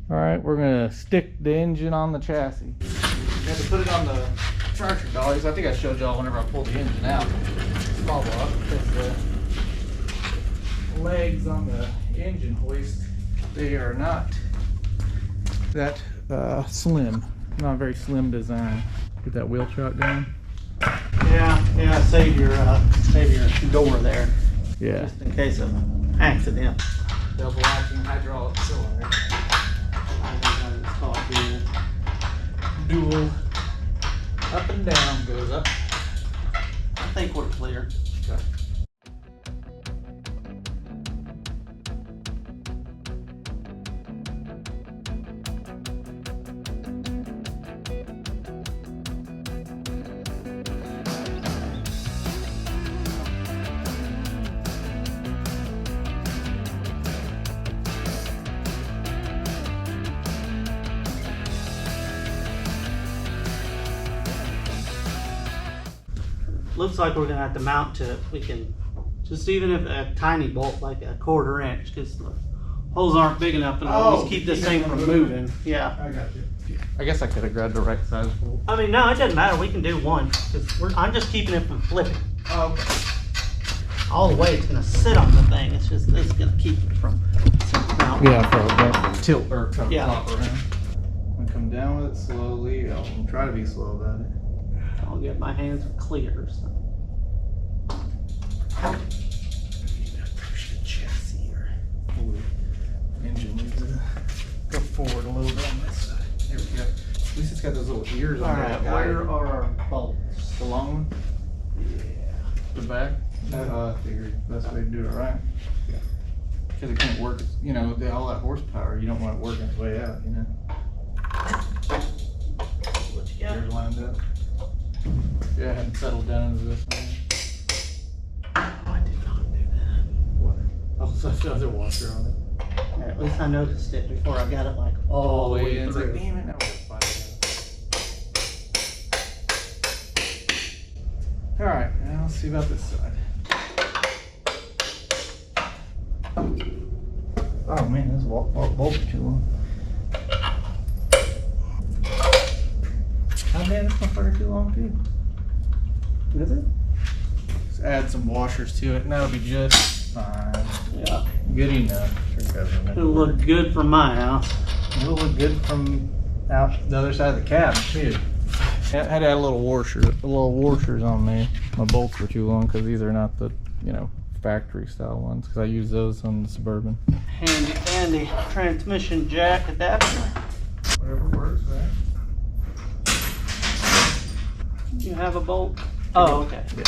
All right, we're gonna stick the engine on the chassis. We had to put it on the charger dollies. I think I showed y'all whenever I pulled the engine out. Follow up because the legs on the engine hoist, they are not that slim. Not a very slim design. Get that wheel chuck going. Yeah, save your door there. Yeah. Just in case of accident. Double acting hydraulic cylinder. Dual. Up and down goes up. I think we're clear. Okay. Looks like we're gonna have to mount to it. We can just even if a tiny bolt, like a 1/4 inch, because the holes aren't big enough and always keep this thing from moving. Yeah. I got you. I guess I could have grabbed the right size bolt. I mean, no, it doesn't matter. We can do one because I'm just keeping it from flipping. Oh, okay. All the way, it's gonna sit on the thing. It's just this is gonna keep it from mounting. Yeah, for a tilt or flop Yeah. around. I'm gonna come down with it slowly. I'll try to be slow about it. I'll get my hands clear. So. Push the chassis here. Engine needs to go forward a little bit on this side. There we go. At least it's got those little ears on Alright, it. where are our bolts? The long one? Yeah. The back? I figured that's the way to do it, right? Yeah. Because it can't work, you know, all that horsepower, you don't want it working its way out, you know? What you got? Gears lined up. Yeah, I hadn't settled down into this one. Oh, I did not do that. What? Oh, so the other washer on it. Yeah, at least I noticed it before I got it like all the way in. It's like, through. damn it, now we're fighting. Alright, now let's see about this side. Oh man, this bolt's too long. Oh man, this motherfucker too long too. Is it? Let's add some washers to it and that'll be just fine. Yeah. Good enough. It'll look good from my house. It'll look good from out the other side of the cab too. I had to add a little washers on there. My bolts were too long because these are not the, you know, factory style ones because I use those on the Suburban. Handy dandy transmission jack adapter. Whatever works, right? You have a bolt? Oh, okay. Yeah.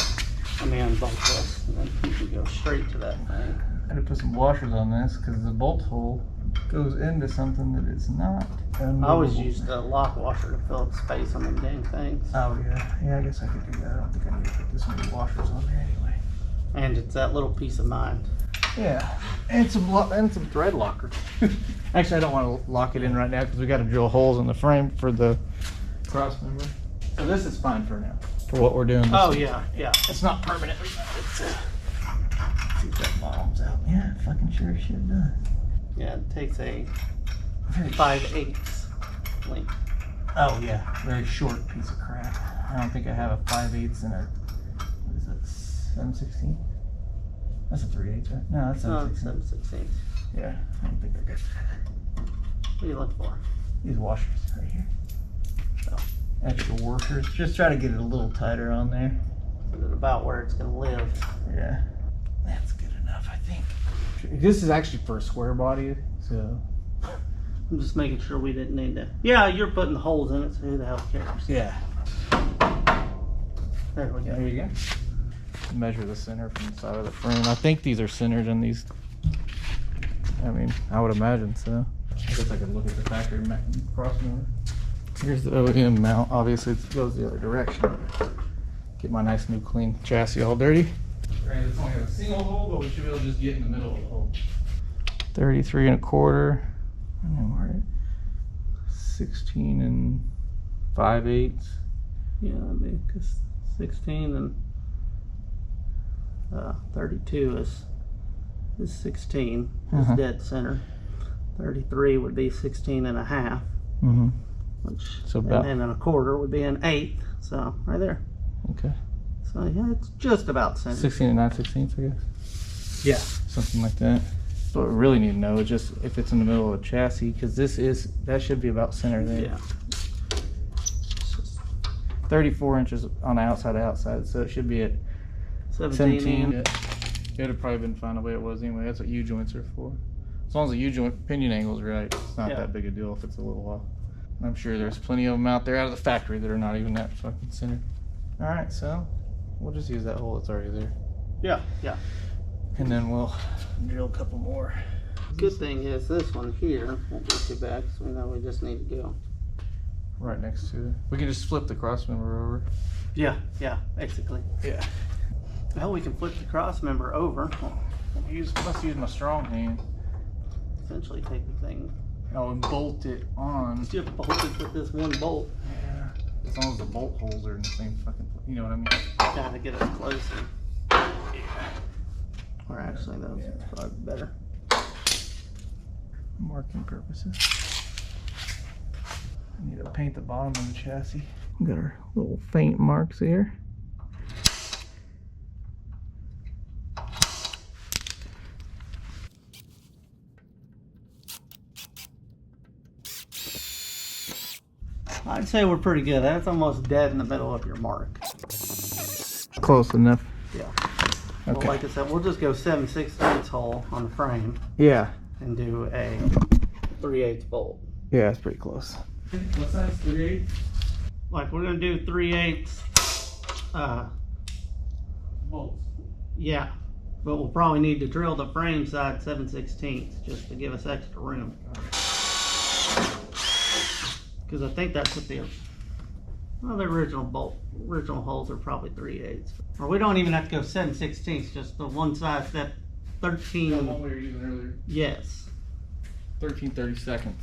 Let me unbolt this and then you can go straight to that thing. I had to put some washers on this because the bolt hole goes into something that is not. I always use the lock washer to fill up space on them dang things. Oh yeah, yeah. I guess I could do that. I don't think I need to put this many washers on there anyway. And it's that little peace of mind. Yeah, and some thread locker. Actually, I don't want to lock it in right now because we got to drill holes in the frame for the cross member. So this is fine for now. For what we're doing. Oh yeah, yeah. It's not permanent. It's see if that bottoms out. Yeah, fucking sure as shit does. Yeah, it takes a Very 5/8 length. Oh yeah, very short piece of crap. I don't think I have a 5/8 and a, what is that, 7/16? That's a 3/8, right? No, that's 7/16. 7/16. Yeah, I don't think they're good. What are you looking for? These washers right here. So, extra washers. Just try to get it a little tighter on there. Is it about where it's gonna live? Yeah, that's good enough, I think. This is actually for a square body, so. I'm just making sure we didn't need to. Yeah, you're putting the holes in it, so who the hell cares? Yeah. There we go. There you go. Measure the center from the side of the frame. I think these are centered in these. I mean, I would imagine so. I guess I could look at the factory cross member. Here's the OEM mount. Obviously, it goes the other direction. Get my nice new clean chassis all dirty. Granted, it's only got a single hole, but we should be able to just get in the middle of the hole. 33 1/4. And then we're at 16 5/8. Yeah, I mean, because 16 and 32 is 16 is dead center. 33 would be 16 and a half. Mm-hmm. Which, So about, and then a quarter would be an eighth. So right there. okay. So yeah, it's just about center. 16 and 9/16, I guess. Yeah. Something like that. What we really need to know is just if it's in the middle of a chassis, because that should be about center there. Yeah. 34 inches on the outside, so it should be at 17. Yeah. It would have probably been fine the way it was anyway. That's what U-joints are for. As long as the U-joint pinion angle is right, it's not that big a deal if it's a little off. I'm sure there's plenty of them out there out of the factory that are not even that fucking centered. All right, so we'll just use that hole that's already there. Yeah, yeah. And then we'll drill a couple more. Good thing is this one here won't be too bad because we know we just need to go right next to it. We can just flip the cross member over. Yeah, yeah, basically. Yeah. Well, we can flip the cross member over. Must use my strong hand. Essentially take the thing. Oh, and bolt it on. Just bolt it with this one bolt. Yeah. As long as the bolt holes are in the same fucking, you know what I mean? Gotta get it closer. Yeah. Or actually, those are probably better. Marking purposes. I need to paint the bottom of the chassis. We got our little faint marks here. I'd say we're pretty good. That's almost dead in the middle of your mark. Close enough. Yeah. Okay. Well, like I said, we'll just go 7/16 hole on the frame Yeah. and do a 3/8 bolt. Yeah, it's pretty close. What size? 3/8? Like we're gonna do 3/8 bolts. Yeah, but we'll probably need to drill the frame side 7/16 just to give us extra room. Because I think that's what the original holes are probably 3/8. Or we don't even have to go 7/16, just the one size that 13. The one we were using earlier. Yes. 13/32.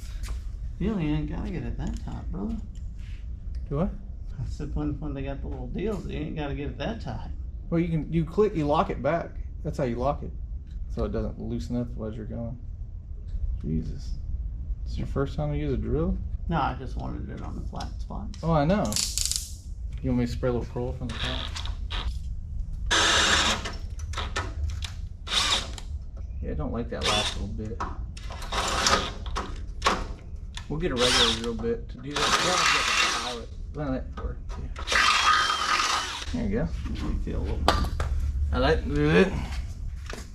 You ain't gotta get it that tight, brother. Do what? I said when they got the little deals, you ain't gotta get it that tight. Well, you lock it back. That's how you lock it, so it doesn't loosen up as you're going. Jesus, this is your first time to use a drill? No, I just wanted it on the flat spots. Oh, I know. You want me to spray a little curl from the top? Yeah, I don't like that last little bit. We'll get a regular drill bit to do that. Pilot. Let that work. There you go. You feel a little bit. I like to do it.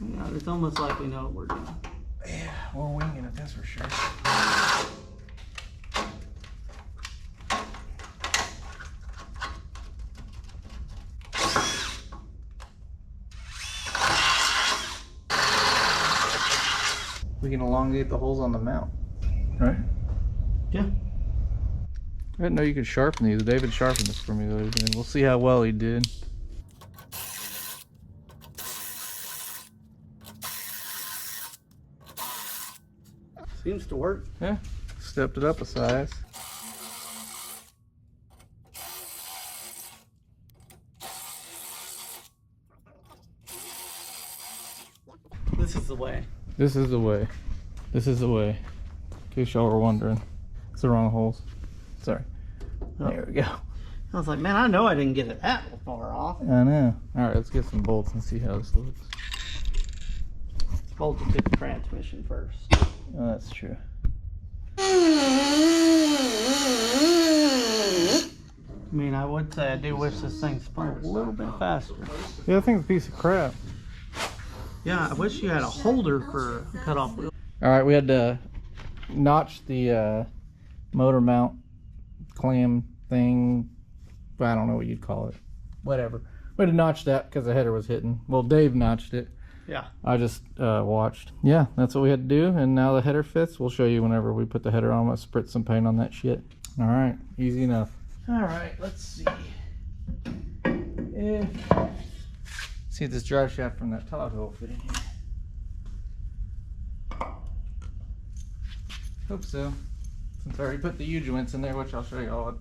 Yeah, it's almost like we know what we're doing. Yeah, we're winging it, that's for sure. We can elongate the holes on the mount, right? Yeah. I didn't know you could sharpen these. David sharpened this for me the other day. We'll see how well he did. Seems to work. Yeah, stepped it up a size. This is the way. This is the way. This is the way. In case y'all were wondering. It's the wrong holes. Sorry. Oh. There we go. I was like, man, I know I didn't get it that far off. I know. Alright, let's get some bolts and see how this looks. Bolt it to the transmission first. Oh, that's true. I mean, I would say I do wish this thing spun a little bit faster. Yeah, I think it's a piece of crap. Yeah, I wish you had a holder for a cutoff wheel. Alright, we had to notch the motor mount clam thing. I don't know what you'd call it. Whatever. We had to notch that because the header was hitting. Well, Dave notched it. Yeah. I just watched. Yeah, that's what we had to do. And now the header fits. We'll show you whenever we put the header on. I'll spritz some paint on that shit. Alright, easy enough. Alright, let's see. See if this drive shaft from that Tahoe will fit in here. Hope so. Since I already put the U-joints in there, which I'll show you all what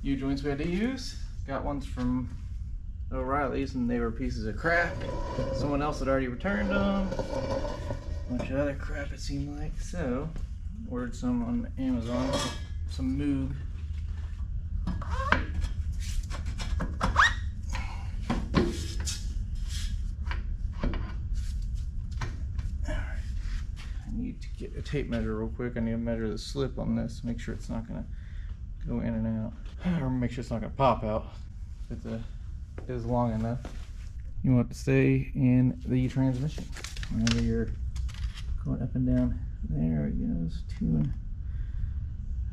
U-joints we had to use. Got ones from O'Reilly's and they were pieces of crap. Someone else had already returned them. bunch of other crap it seemed like. So, ordered some on Amazon, some Moog. Get a tape measure real quick. I need to measure the slip on this, make sure it's not gonna go in and out, or make sure it's not gonna pop out if it is long enough. You want it to stay in the transmission whenever you're going up and down. There it goes,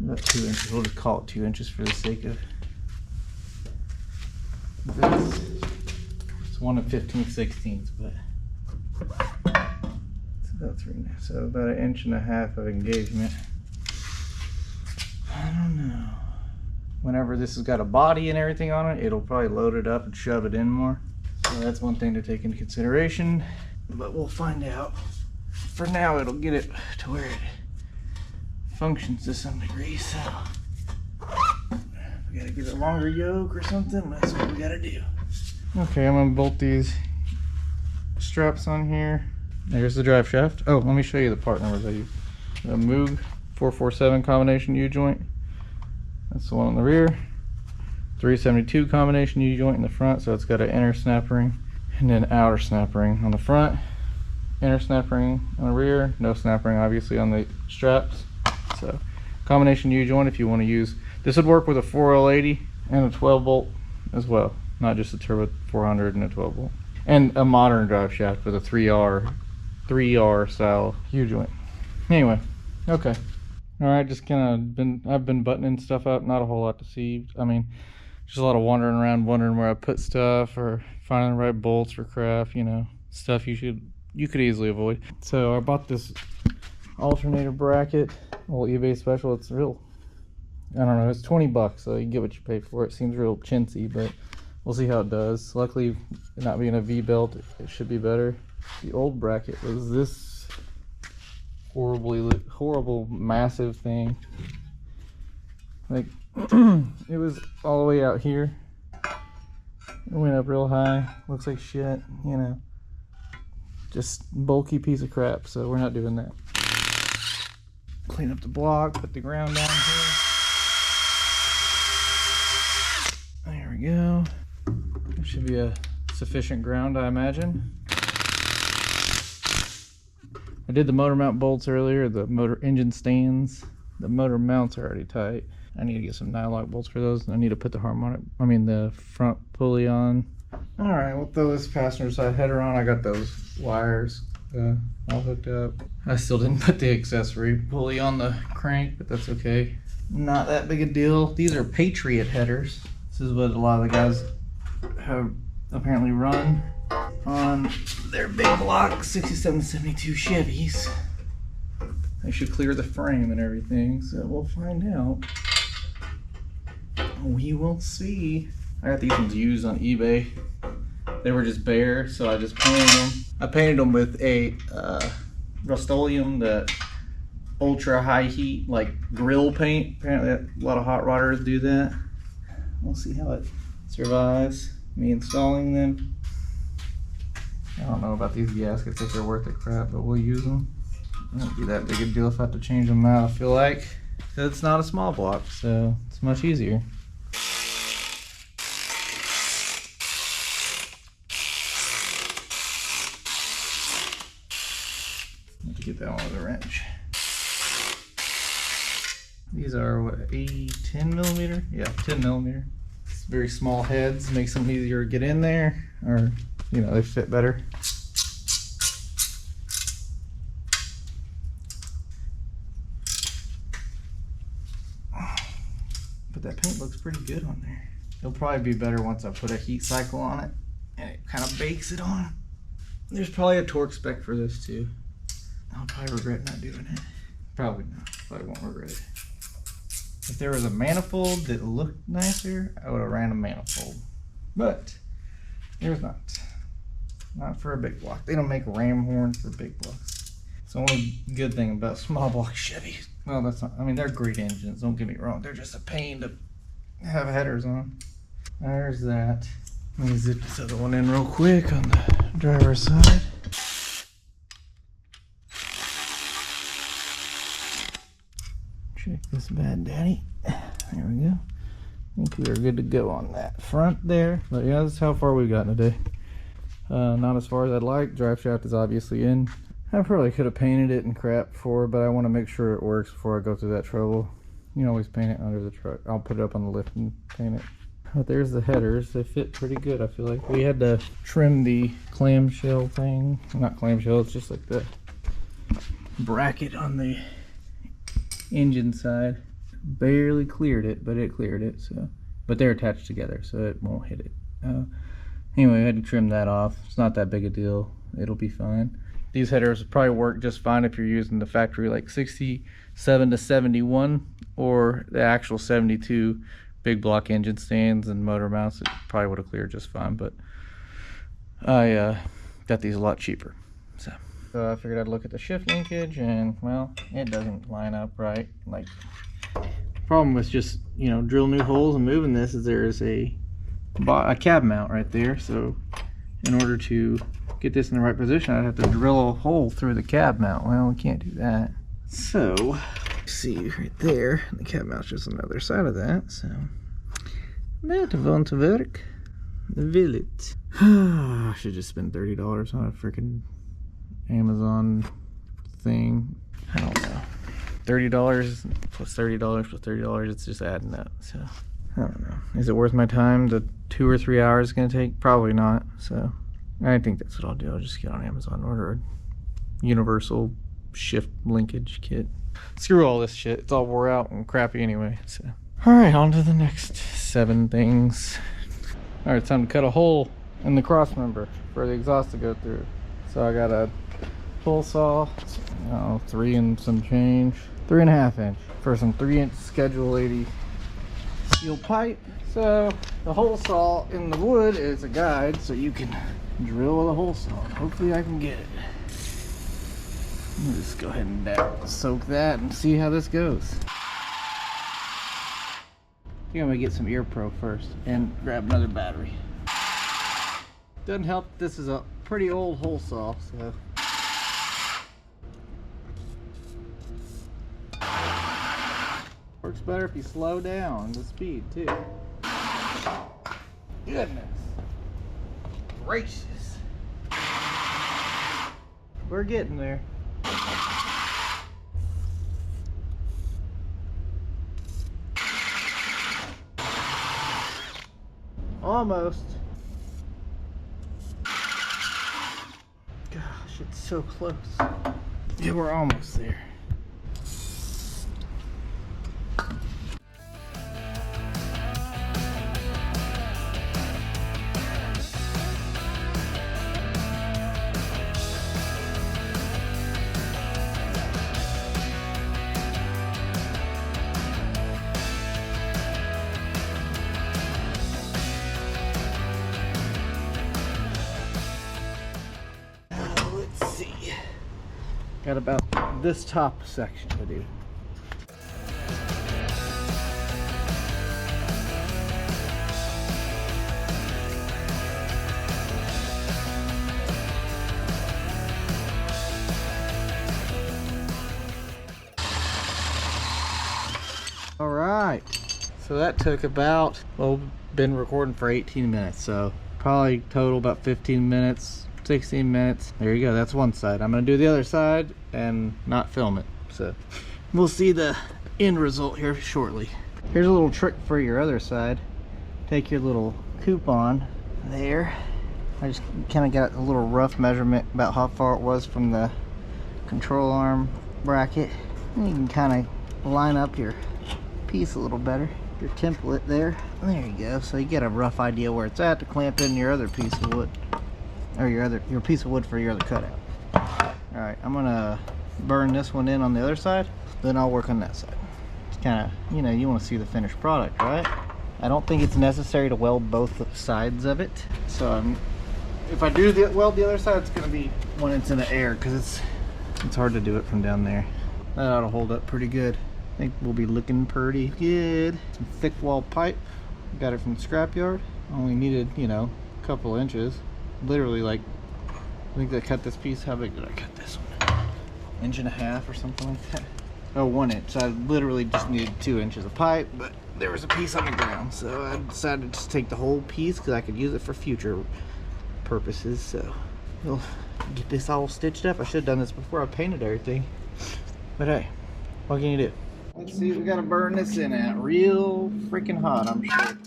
about 2 inches. We'll just call it 2 inches for the sake of this. It's 1 15/16, but about 3.5, so about 1.5 inches of engagement. I don't know. Whenever this has got a body and everything on it, it'll probably load it up and shove it in more. So that's one thing to take into consideration, but we'll find out. For now, it'll get it to where it functions to some degree, so we gotta get a longer yoke or something. That's what we gotta do. Okay, I'm gonna bolt these straps on here. There's the drive shaft. Oh, let me show you the part numbers I use. The Moog 447 combination U-joint. That's the one on the rear. 372 combination U-joint in the front, so it's got an inner snap ring and then outer snap ring on the front. Inner snap ring on the rear, no snap ring obviously on the straps. So combination U-joint if you want to use. This would work with a 4L80 and a 12 volt as well, not just a turbo 400 and a 12 volt. And a modern drive shaft with a 3R style U-joint. Anyway, okay. All right, just I've been buttoning stuff up, not a whole lot to see. I mean, just a lot of wandering around, wondering where I put stuff or finding the right bolts for craft, you know, stuff you could easily avoid. So I bought this alternator bracket, little eBay special. It's real, I don't know, it's 20 bucks, so you get what you pay for. It seems real chintzy, but we'll see how it does. Luckily, not being a V-belt, it should be better. The old bracket was this horrible, massive thing. Like, it was all the way out here. It went up real high. Looks like shit, you know. Just bulky piece of crap, so we're not doing that. Clean up the block, put the ground down here. There we go. There should be a sufficient ground, I imagine. I did the motor mount bolts earlier, the motor engine stands. The motor mounts are already tight. I need to get some nylock bolts for those. I need to put the front pulley on. All right, we'll throw this passenger side header on. I got those wires all hooked up. I still didn't put the accessory pulley on the crank, but that's okay. Not that big a deal. These are Patriot headers. This is what a lot of the guys have apparently run on their big block 67 72 Chevys. They should clear the frame and everything, so we'll find out. We will see. I got these ones used on eBay. They were just bare, so I just painted them. I painted them with a Rust-Oleum, the ultra high heat like grill paint. Apparently a lot of hot rodders do that. We'll see how it survives me installing them. I don't know about these gaskets, if they're worth the crap, but we'll use them. It won't be that big a deal if I have to change them out, I feel like. It's not a small block, so it's much easier. Let's get that one with a wrench. These are what, 10 millimeter? Yeah, 10 millimeter. It's very small heads, makes them easier to get in there, or you know, they fit better. But that paint looks pretty good on there. It'll probably be better once I put a heat cycle on it and it kind of bakes it on. There's probably a torque spec for this too. I'll probably regret not doing it. Probably not. Probably won't regret it. If there was a manifold that looked nicer, I would have ran a manifold. But there's not. Not for a big block. They don't make ram horns for big blocks. It's the only good thing about small block Chevys. Well, that's not, I mean, they're great engines, don't get me wrong. They're just a pain to have headers on. There's that. Let me zip this other one in real quick on the driver's side. this bad daddy. There we go. I think we are good to go on that front there. But yeah, this is how far we've gotten today. Not as far as I'd like. Drive shaft is obviously in. I probably could have painted it and crap before, but I want to make sure it works before I go through that trouble. You can always paint it under the truck. I'll put it up on the lift and paint it. But there's the headers. They fit pretty good, I feel like. We had to trim the clamshell thing. Not clamshell, it's just like the bracket on the engine side. Barely cleared it, but it cleared it. So, but they're attached together, so it won't hit it. Anyway, I had to trim that off. It's not that big a deal. It'll be fine. These headers will probably work just fine if you're using the factory like 67 to 71 or the actual 72 big block engine stands and motor mounts. It probably would have cleared just fine, but I got these a lot cheaper. So I figured I'd look at the shift linkage, and well, it doesn't line up right. Like, problem with just, you know, drill new holes and moving this is there is a cab mount right there. So in order to get this in the right position, I'd have to drill a hole through the cab mount. Well, we can't do that. So see right there, the cab mount's just on the other side of that. So that won't work. Will it? I should just spend $30 on a freaking Amazon thing. I don't know. $30 plus $30 plus $30, it's just adding up. So I don't know. Is it worth my time? The 2 or 3 hours it's gonna take? Probably not. So I think that's what I'll do. I'll just get on Amazon and order a universal shift linkage kit. Screw all this shit. It's all wore out and crappy anyway. So alright, on to the next 7 things. Alright, it's time to cut a hole in the cross member for the exhaust to go through. So I got a pull saw, 3 and some change, 3.5 inch for some 3-inch Schedule 80 steel pipe. So the hole saw in the wood is a guide, so you can drill with a hole saw. Hopefully I can get it. Let's go ahead and soak that and see how this goes. I think I'm gonna get some ear pro first and grab another battery. Doesn't help, this is a pretty old hole saw, so. Works better if you slow down the speed too. Goodness gracious. We're getting there. Almost. Gosh, it's so close. Yeah, we're almost there. Got about this top section to do. All right, so that took about, well, been recording for 18 minutes, so probably total about 15 minutes. 16 minutes. There you go, that's one side. I'm gonna do the other side and not film it, so we'll see the end result here shortly. Here's a little trick for your other side. Take your little coupon there. I just kind of got a little rough measurement about how far it was from the control arm bracket, and you can kind of line up your piece a little better, your template there. There you go, so you get a rough idea where it's at to clamp in your other piece of wood, or your piece of wood for your other cutout. All right, I'm gonna burn this one in on the other side, then I'll work on that side. It's kind of, you know, you want to see the finished product, right? I don't think it's necessary to weld both sides of it, so if I do weld the other side, it's gonna be when it's in the air, because it's hard to do it from down there. That ought to hold up pretty good. I think we'll be looking pretty good. Some thick wall pipe, got it from the scrapyard. Only needed, you know, a couple inches. Literally, like, I think I cut this piece. How big did I cut this one? 1.5 inches or something like that. Oh, 1 inch. So I literally just needed 2 inches of pipe, but there was a piece on the ground, so I decided to just take the whole piece because I could use it for future purposes. So we'll get this all stitched up. I should have done this before I painted everything, but hey, what can you do? Let's see what we gotta burn this in at. Real freaking hot, I'm sure.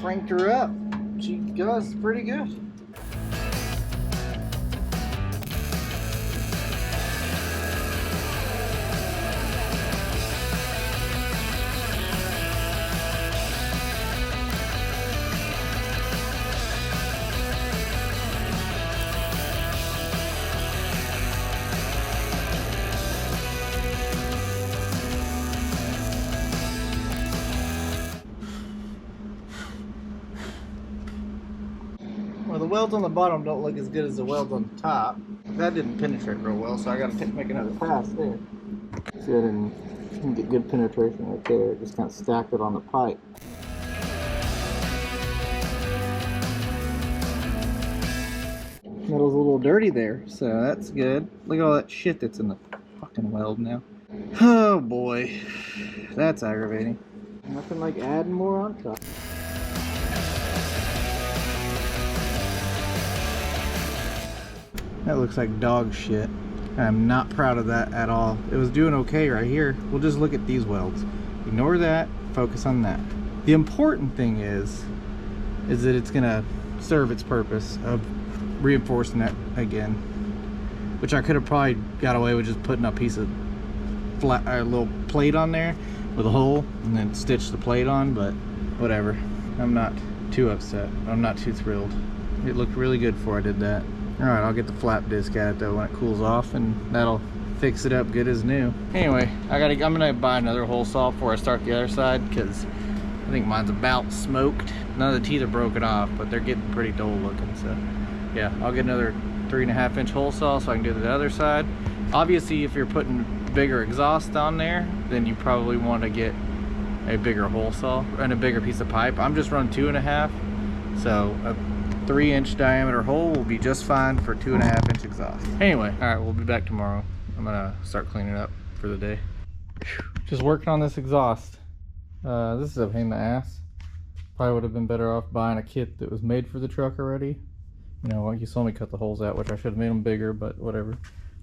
Cranked her up. She goes pretty good. Well, the welds on the bottom don't look as good as the welds on the top. That didn't penetrate real well, so I gotta make another pass there. See, I didn't get good penetration right there. It just kind of stacked it on the pipe. Metal's a little dirty there, so that's good. Look at all that shit that's in the fucking weld now. Oh boy, that's aggravating. Nothing like adding more on top. That looks like dog shit. I'm not proud of that at all. It was doing okay right here. We'll just look at these welds. Ignore that, focus on that. The important thing is that it's gonna serve its purpose of reinforcing that again, which I could have probably got away with just putting a piece of flat, a little plate on there with a hole and then stitch the plate on, but whatever. I'm not too upset. I'm not too thrilled. It looked really good before I did that. Alright, I'll get the flap disc at it though when it cools off, and that'll fix it up good as new. Anyway, I'm gonna buy another hole saw before I start the other side, because I think mine's about smoked. None of the teeth are broken off, but they're getting pretty dull looking. So yeah, I'll get another 3.5 inch hole saw so I can do the other side. Obviously, if you're putting bigger exhaust on there, then you probably want to get a bigger hole saw and a bigger piece of pipe. I'm just running 2.5, so a 3-inch diameter hole will be just fine for 2.5 inch exhaust. Anyway, all right, we'll be back tomorrow. I'm gonna start cleaning up for the day. Just working on this exhaust. This is a pain in the ass. Probably would have been better off buying a kit that was made for the truck already. You know, you saw me cut the holes out, which I should have made them bigger, but whatever.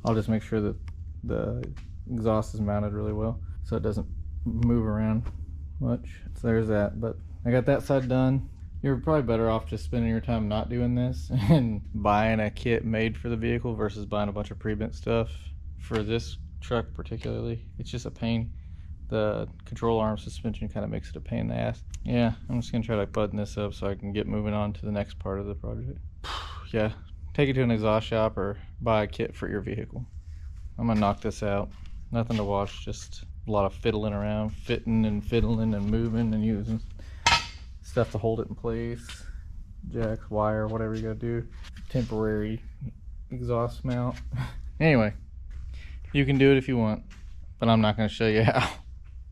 I'll just make sure that the exhaust is mounted really well so it doesn't move around much. So there's that, but I got that side done. You're probably better off just spending your time not doing this and buying a kit made for the vehicle versus buying a bunch of pre-bent stuff. For this truck particularly, it's just a pain. The control arm suspension kind of makes it a pain in the ass. Yeah, I'm just gonna try to button this up so I can get moving on to the next part of the project. Yeah, take it to an exhaust shop or buy a kit for your vehicle. I'm gonna knock this out. Nothing to watch, just a lot of fiddling around, fitting and fiddling and moving and using stuff to hold it in place. Jacks, wire, whatever you gotta do. Temporary exhaust mount. Anyway, you can do it if you want, but I'm not gonna show you how.